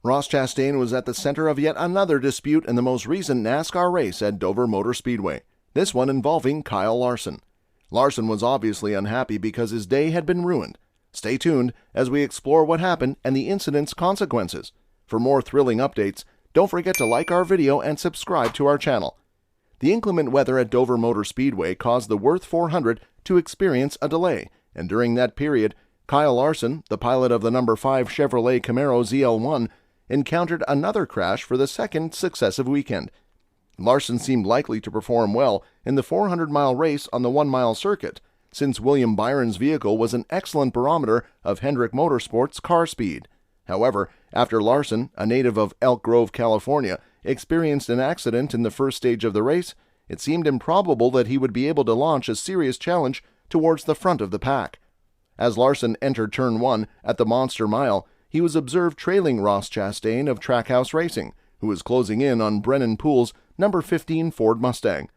Ross Chastain was at the center of yet another dispute in the most recent NASCAR race at Dover Motor Speedway, this one involving Kyle Larson. Larson was obviously unhappy because his day had been ruined. Stay tuned as we explore what happened and the incident's consequences. For more thrilling updates, don't forget to like our video and subscribe to our channel. The inclement weather at Dover Motor Speedway caused the Worth 400 to experience a delay, and during that period, Kyle Larson, the pilot of the number 5 Chevrolet Camaro ZL1, encountered another crash for the second successive weekend. Larson seemed likely to perform well in the 400-mile race on the 1-mile circuit, since William Byron's vehicle was an excellent barometer of Hendrick Motorsport's car speed. However, after Larson, a native of Elk Grove, California, experienced an accident in the first stage of the race, it seemed improbable that he would be able to launch a serious challenge towards the front of the pack. As Larson entered Turn 1 at the Monster Mile, he was observed trailing Ross Chastain of Trackhouse Racing, who was closing in on Brennan Poole's number 15 Ford Mustang.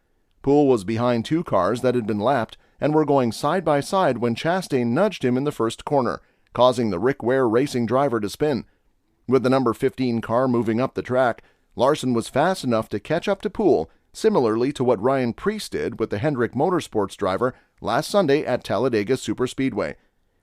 Poole was behind two cars that had been lapped and were going side by side when Chastain nudged him in the first corner, causing the Rick Ware Racing driver to spin. With the number 15 car moving up the track, Larson was fast enough to catch up to Poole, similarly to what Ryan Preece did with the Hendrick Motorsports driver last Sunday at Talladega Superspeedway.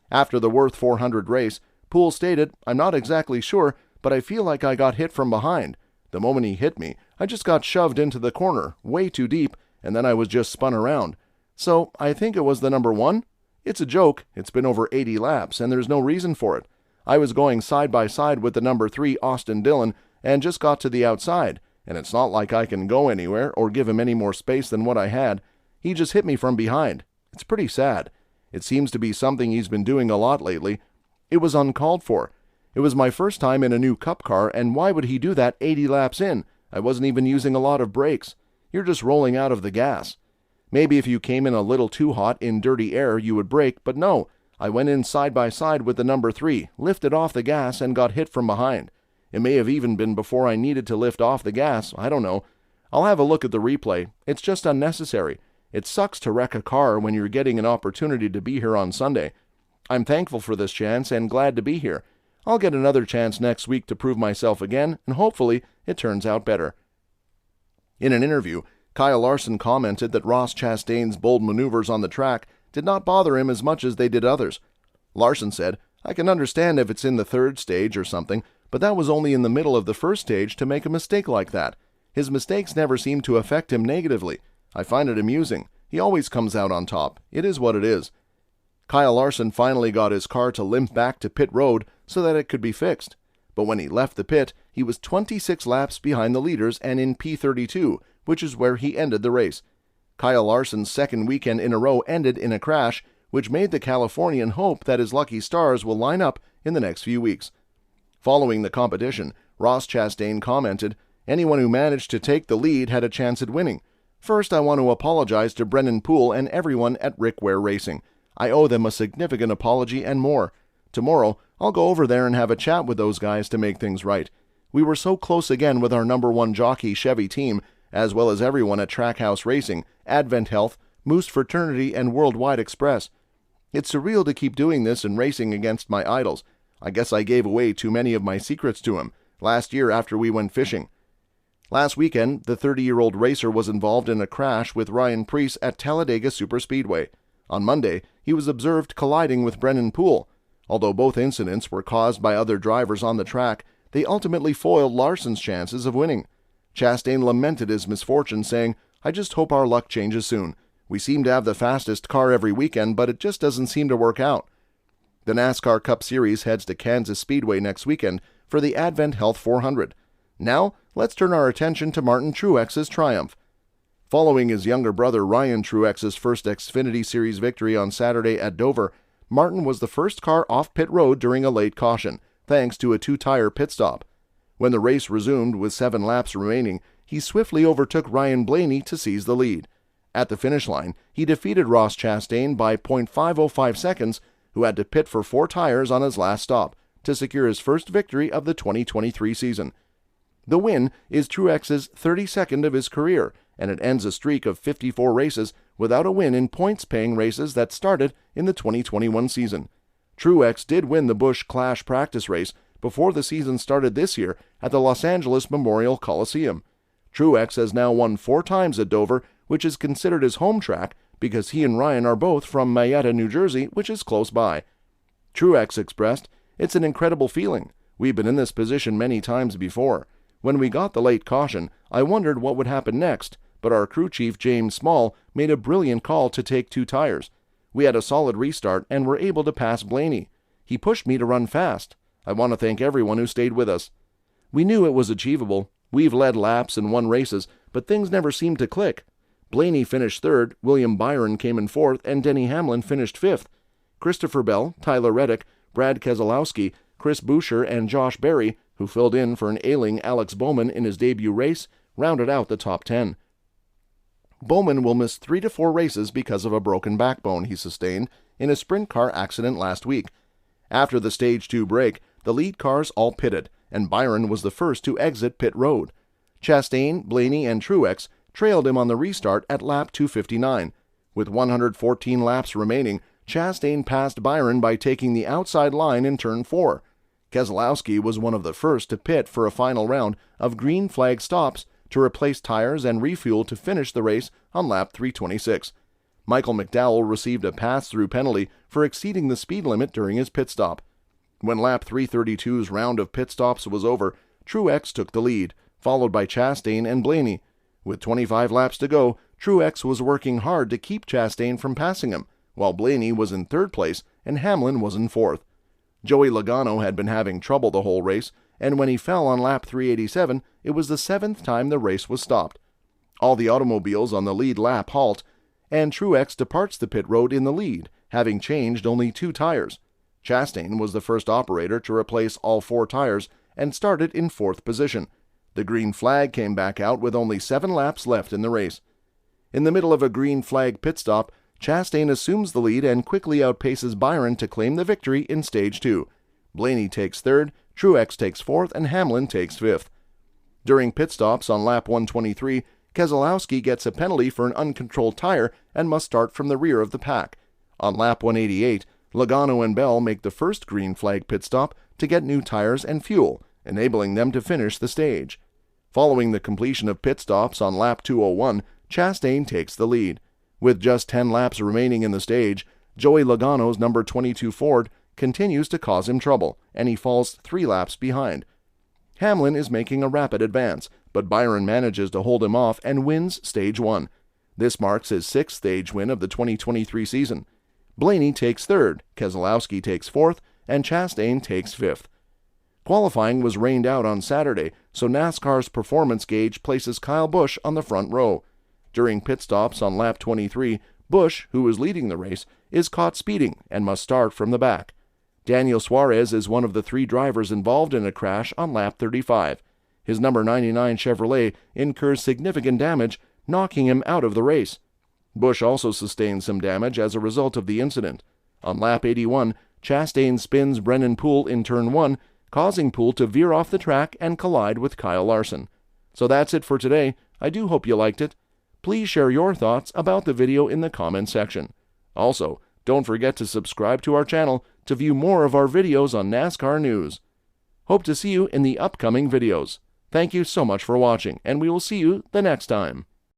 After the Worth 400 race, Poole stated, "I'm not exactly sure, but I feel like I got hit from behind. The moment he hit me, I just got shoved into the corner, way too deep, and then I was just spun around. So I think it was the number 1? It's a joke. It's been over 80 laps, and there's no reason for it. I was going side by side with the number 3 Austin Dillon and just got to the outside, and it's not like I can go anywhere or give him any more space than what I had. He just hit me from behind. It's pretty sad. It seems to be something he's been doing a lot lately. It was uncalled for. It was my first time in a new Cup car, and why would he do that 80 laps in? I wasn't even using a lot of brakes. You're just rolling out of the gas. Maybe if you came in a little too hot in dirty air, you would brake, but no. I went in side by side with the number 3, lifted off the gas, and got hit from behind. It may have even been before I needed to lift off the gas. I don't know. I'll have a look at the replay. It's just unnecessary. It sucks to wreck a car when you're getting an opportunity to be here on Sunday. I'm thankful for this chance and glad to be here. I'll get another chance next week to prove myself again, and hopefully it turns out better." In an interview, Kyle Larson commented that Ross Chastain's bold maneuvers on the track did not bother him as much as they did others. Larson said, "I can understand if it's in the third stage or something, but that was only in the middle of the first stage to make a mistake like that. His mistakes never seem to affect him negatively. I find it amusing. He always comes out on top. It is what it is." Kyle Larson finally got his car to limp back to pit road so that it could be fixed. But when he left the pit, he was 26 laps behind the leaders and in P32, which is where he ended the race. Kyle Larson's second weekend in a row ended in a crash, which made the Californian hope that his lucky stars will line up in the next few weeks. Following the competition, Ross Chastain commented, "Anyone who managed to take the lead had a chance at winning. First, I want to apologize to Brennan Poole and everyone at Rick Ware Racing. I owe them a significant apology and more. Tomorrow, I'll go over there and have a chat with those guys to make things right. We were so close again with our number 1 jockey Chevy team, as well as everyone at Trackhouse Racing, Advent Health, Moose Fraternity, and Worldwide Express. It's surreal to keep doing this and racing against my idols. I guess I gave away too many of my secrets to him last year after we went fishing." Last weekend, the 30-year-old racer was involved in a crash with Ryan Preece at Talladega Superspeedway. On Monday, he was observed colliding with Brennan Poole. Although both incidents were caused by other drivers on the track, they ultimately foiled Larson's chances of winning. Chastain lamented his misfortune, saying, "I just hope our luck changes soon. We seem to have the fastest car every weekend, but it just doesn't seem to work out." The NASCAR Cup Series heads to Kansas Speedway next weekend for the Advent Health 400. Now, let's turn our attention to Martin Truex's triumph. Following his younger brother Ryan Truex's first Xfinity Series victory on Saturday at Dover, Martin was the first car off pit road during a late caution, thanks to a 2-tire pit stop. When the race resumed with 7 laps remaining, he swiftly overtook Ryan Blaney to seize the lead. At the finish line, he defeated Ross Chastain by .505 seconds, who had to pit for 4 tires on his last stop to secure his first victory of the 2023 season. The win is Truex's 32nd of his career, and it ends a streak of 54 races without a win in points-paying races that started in the 2021 season. Truex did win the Busch Clash practice race, before the season started this year at the Los Angeles Memorial Coliseum. Truex has now won 4 times at Dover, which is considered his home track because he and Ryan are both from Marietta, New Jersey, which is close by. Truex expressed, "It's an incredible feeling. We've been in this position many times before. When we got the late caution, I wondered what would happen next, but our crew chief James Small made a brilliant call to take 2 tires. We had a solid restart and were able to pass Blaney. He pushed me to run fast. I want to thank everyone who stayed with us. We knew it was achievable. We've led laps and won races, but things never seemed to click. Blaney finished 3rd, William Byron came in 4th, and Denny Hamlin finished 5th. Christopher Bell, Tyler Reddick, Brad Keselowski, Chris Buescher, and Josh Berry, who filled in for an ailing Alex Bowman in his debut race, rounded out the top 10. Bowman will miss 3 to 4 races because of a broken backbone he sustained in a sprint car accident last week. After the Stage 2 break, the lead cars all pitted, and Byron was the first to exit pit road. Chastain, Blaney, and Truex trailed him on the restart at lap 259. With 114 laps remaining, Chastain passed Byron by taking the outside line in turn 4. Keselowski was one of the first to pit for a final round of green flag stops to replace tires and refuel to finish the race on lap 326. Michael McDowell received a pass-through penalty for exceeding the speed limit during his pit stop. When lap 332's round of pit stops was over, Truex took the lead, followed by Chastain and Blaney. With 25 laps to go, Truex was working hard to keep Chastain from passing him, while Blaney was in 3rd place and Hamlin was in 4th. Joey Logano had been having trouble the whole race, and when he fell on lap 387, it was the 7th time the race was stopped. All the automobiles on the lead lap halt, and Truex departs the pit road in the lead, having changed only 2 tires. Chastain was the first operator to replace all 4 tires and started in 4th position. The green flag came back out with only 7 laps left in the race. In the middle of a green flag pit stop, Chastain assumes the lead and quickly outpaces Byron to claim the victory in Stage 2. Blaney takes 3rd, Truex takes 4th, and Hamlin takes 5th. During pit stops on lap 123, Keselowski gets a penalty for an uncontrolled tire and must start from the rear of the pack. On lap 188, Logano and Bell make the first green flag pit stop to get new tires and fuel, enabling them to finish the stage. Following the completion of pit stops on lap 201, Chastain takes the lead. With just 10 laps remaining in the stage, Joey Logano's number 22 Ford continues to cause him trouble, and he falls 3 laps behind. Hamlin is making a rapid advance, but Byron manages to hold him off and wins Stage 1. This marks his 6th stage win of the 2023 season. Blaney takes 3rd, Keselowski takes 4th, and Chastain takes 5th. Qualifying was rained out on Saturday, so NASCAR's performance gauge places Kyle Busch on the front row. During pit stops on lap 23, Busch, who is leading the race, is caught speeding and must start from the back. Daniel Suarez is one of the 3 drivers involved in a crash on lap 35. His number 99 Chevrolet incurs significant damage, knocking him out of the race. Busch also sustained some damage as a result of the incident. On lap 81, Chastain spins Brennan Poole in turn 1, causing Poole to veer off the track and collide with Kyle Larson. So that's it for today. I do hope you liked it. Please share your thoughts about the video in the comments section. Also, don't forget to subscribe to our channel to view more of our videos on NASCAR news. Hope to see you in the upcoming videos. Thank you so much for watching, and we will see you the next time.